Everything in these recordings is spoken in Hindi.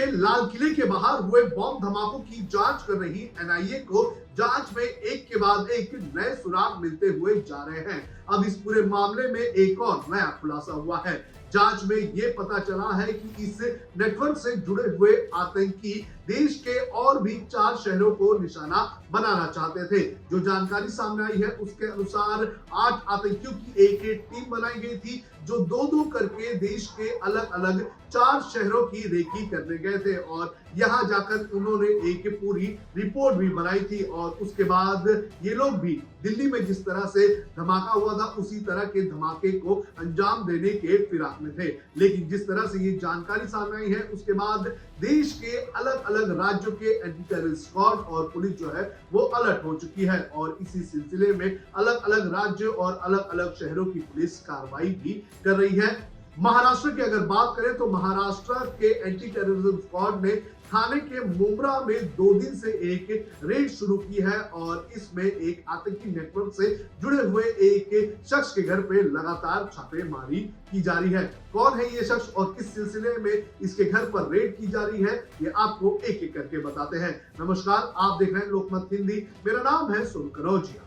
में लाल किले के बाहर हुए बॉम्ब धमाकों की जांच कर रही एनआईए को जांच में एक के बाद एक नए सुराग मिलते हुए जा रहे हैं। अब इस पूरे मामले में एक और नया खुलासा हुआ है। जांच में यह पता चला है कि इस नेटवर्क से जुड़े हुए आतंकी देश के और भी 4 शहरों को निशाना बनाना चाहते थे। जो जानकारी सामने आई है उसके अनुसार 8 आतंकियों की एक टीम बनाई गई थी, जो दो करके देश के अलग अलग 4 शहरों की रेकी करने गए थे और यहां जाकर उन्होंने एक पूरी रिपोर्ट भी बनाई थी। और उसके बाद ये लोग भी दिल्ली में जिस तरह से धमाका हुआ था उसी तरह के धमाके को अंजाम देने के फिराक में थे। लेकिन जिस तरह से ये जानकारी सामने आई है उसके बाद देश के अलग अलग राज्यों के एंटी टेररिस्ट स्क्वाड और पुलिस जो है वो अलर्ट हो चुकी है और इसी सिलसिले में अलग अलग राज्यों और अलग अलग शहरों की पुलिस कार्रवाई भी कर रही है। महाराष्ट्र की अगर बात करें तो महाराष्ट्र के एंटी टेररिज्म स्क्वाड ने थाने के मुंब्रा में 2 दिन से एक रेड शुरू की है और इसमें एक आतंकी नेटवर्क से जुड़े हुए एक शख्स के घर पे लगातार छापेमारी की जा रही है। कौन है ये शख्स और किस सिलसिले में इसके घर पर रेड की जा रही है ये आपको एक एक करके बताते हैं। नमस्कार, आप देख रहे हैं लोकमत हिंदी, मेरा नाम है सुन कनौजिया।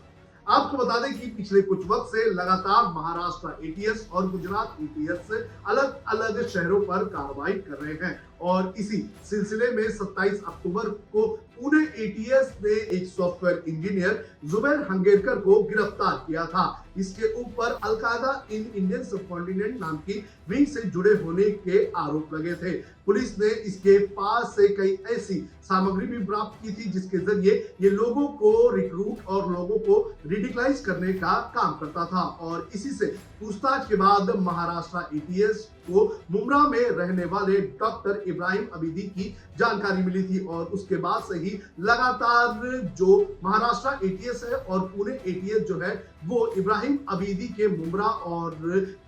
आपको बता दें कि पिछले कुछ वक्त से लगातार महाराष्ट्र एटीएस और गुजरात एटीएस अलग अलग शहरों पर कार्रवाई कर रहे हैं और इसी सिलसिले में 27 अक्टूबर को पुणे एटीएस ने एक सॉफ्टवेयर इंजीनियर जुबैर हंगेरकर को गिरफ्तार किया था। इसके ऊपर अलकायदा इन इंडियन सबकॉन्टिनेंट नाम की विंग से जुड़े होने के आरोप लगे थे। पुलिस ने इसके पास से कई ऐसी सामग्री भी प्राप्त की थी जिसके जरिए ये लोगों को रिक्रूट और लोगों को रिडिकलाइज करने का काम करता था और इसी से पूछताछ के बाद महाराष्ट्र एटीएस को मुंब्रा में रहने वाले डॉक्टर इब्राहिम अबीदी की जानकारी मिली थी और उसके बाद से ही लगातार जो महाराष्ट्र एटीएस है और पुणे एटीएस जो है वो इब्राहिम अबीदी के मुंब्रा और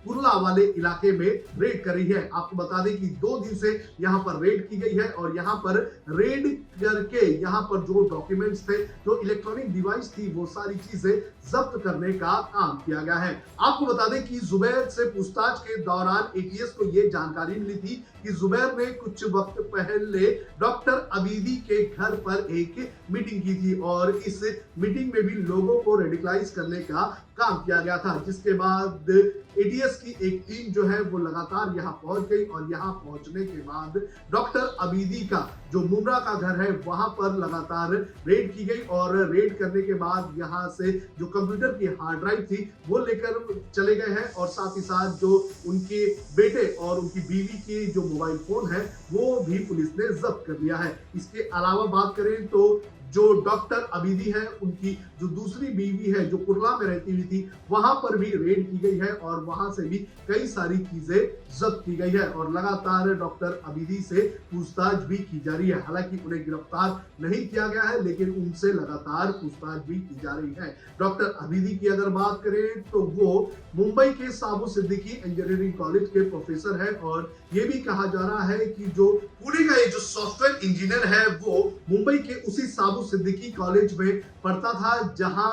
कुर्ला वाले इलाके में रेड कर रही है। आपको बता दें कि 2 दिन से यहाँ पर रेड की गई है और यहाँ पर रेड करके यहाँ पर जो डॉक्यूमेंट्स थे, जो इलेक्ट्रॉनिक डिवाइस थी, वो सारी चीजें जब्त करने का काम किया गया है। आपको बता दें कि जुबैर से पूछताछ के दौरान एटीएस को ये जानकारी मिली थी कि जुबैर ने कुछ वक्त पहले डॉक्टर अबीदी के घर पर एक मीटिंग की थी और इस मीटिंग में भी लोगों को रेडिकलाइज करने का काम किया गया था, जिसके बाद एटीएस की एक टीम जो है वो लगातार यहाँ पहुंच गई और यहाँ पहुंचने के बाद डॉक्टर अबीदी का जो मुंब्रा का घर है वहां पर लगातार रेड की गई और रेड करने के बाद यहाँ से जो कंप्यूटर की हार्ड ड्राइव थी वो लेकर चले गए हैं और साथ ही साथ जो उनके बेटे और उनकी बीवी की जो मोबाइल फोन है वो भी पुलिस ने जब्त कर लिया है। इसके अलावा बात करें तो जो डॉक्टर अबीदी है उनकी जो दूसरी बीवी है जो कुर्ला में रहती हुई थी वहां पर भी रेड की गई है और वहां से भी कई सारी चीजें जब्त की गई है और लगातार डॉक्टर अबीदी से पूछताछ भी की जा रही है। हालांकि उन्हें गिरफ्तार नहीं किया गया है लेकिन उनसे लगातार पूछताछ भी की जा रही है। डॉक्टर अबीदी की अगर बात करें तो वो मुंबई के साबु सिद्दीकी इंजीनियरिंग कॉलेज के प्रोफेसर है और ये भी कहा जा रहा है कि जो पुणे का ये जो सॉफ्टवेयर इंजीनियर है वो मुंबई के उसी साबु सिद्दीकी कॉलेज में पढ़ता था जहां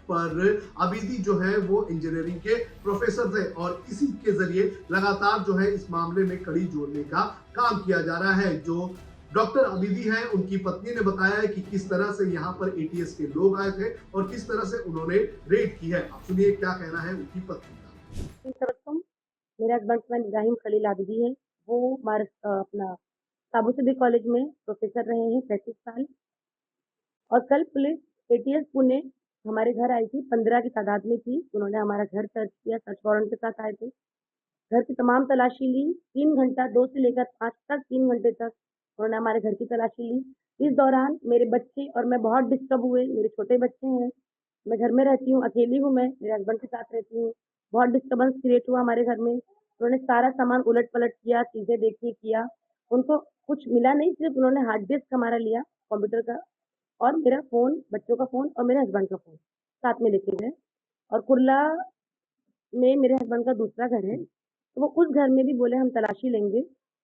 पर अबीदी जो है वो इंजीनियरिंग के प्रोफेसर थे और इसी के जरिए लगातार जो है इस मामले में कड़ी जोड़ने का काम किया जा रहा है। जो डॉक्टर अबीदी है उनकी पत्नी ने बताया है कि किस तरह से यहाँ पर एटीएस के लोग आए थे और किस तरह से उन्होंने रेड की है। आप सुनिए क्या कहना है उनकी पत्नी का। मेरे हस्बैंड का इब्राहिम खलील आबिदी है। वो हमारे अपना साबु सिद्दीकी कॉलेज में प्रोफेसर रहे हैं 35 साल। और कल पुलिस एटीएस पुणे हमारे घर आई थी, 15 की तादाद में थी। उन्होंने हमारा घर सर्च किया, सर्च वारंट के साथ आए थे। घर की तमाम तलाशी ली, 3 घंटा 2 से लेकर 5 तक 3 घंटे तक उन्होंने हमारे घर की तलाशी ली। इस दौरान मेरे बच्चे और मैं बहुत डिस्टर्ब हुए। मेरे छोटे बच्चे हैं, मैं घर में रहती हूँ, अकेली हूँ, मैं मेरे हस्बैंड के साथ रहती हूँ। बहुत डिस्टर्बेंस क्रिएट हुआ हमारे घर में। उन्होंने सारा सामान उलट पलट किया, चीजें देखी किया। उनको कुछ मिला नहीं, सिर्फ उन्होंने हार्ड डिस्क हमारा लिया कंप्यूटर का और मेरा फ़ोन, बच्चों का फ़ोन और मेरे हस्बैंड का फ़ोन साथ में लेके गए। और कुर्ला में मेरे हस्बैंड का दूसरा घर है, तो वो उस घर में भी बोले हम तलाशी लेंगे।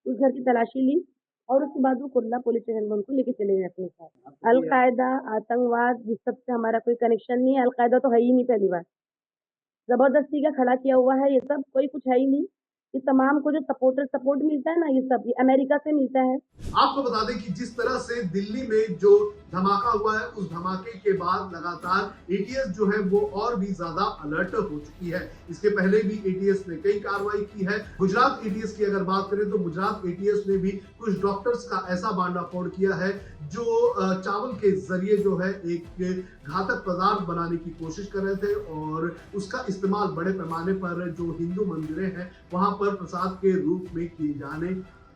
उस घर की तलाशी ली और उसके बाद वो कुर्ला पुलिस स्टेशन में उनको लेके चले गए अपने साथ। अलकायदा, आतंकवाद, ये सब से हमारा कोई कनेक्शन नहीं है। अलकायदा तो है ही नहीं, पहली बात। ज़बरदस्ती का खड़ा किया हुआ है ये सब, कोई कुछ है ही नहीं। इस तमाम को जो सपोर्ट मिलता है ना, ये सब ये अमेरिका से मिलता है। आपको बता दें कि जिस तरह से दिल्ली में जो धमाका हुआ है, उस धमाके के बाद लगातार एटीएस जो है वो और भी ज्यादा अलर्ट हो चुकी है। इसके पहले भी एटीएस ने कई कार्रवाई की है। गुजरात एटीएस की अगर बात करें तो गुजरात एटीएस ने भी कुछ डॉक्टर्स का ऐसा भांडाफोड़ किया है जो चावल के जरिए जो है एक घातक पदार्थ बनाने की कोशिश कर रहे थे और उसका इस्तेमाल बड़े पैमाने पर जो हिंदू मंदिरें हैं वहां पर प्रसाद के रूप में किए जाने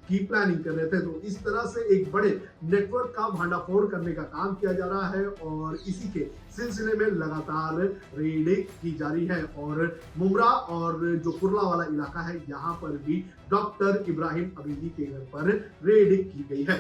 की प्लानिंग कर रहे थे। तो इस तरह से एक बड़े नेटवर्क का भांडाफोड़ करने का काम किया जा रहा है और इसी के सिलसिले में लगातार रेड की जा रही है। और मुमरा और जो कुर्ला वाला इलाका है यहाँ पर भी डॉक्टर इब्राहिम अबीदी के घर पर रेड की गई है।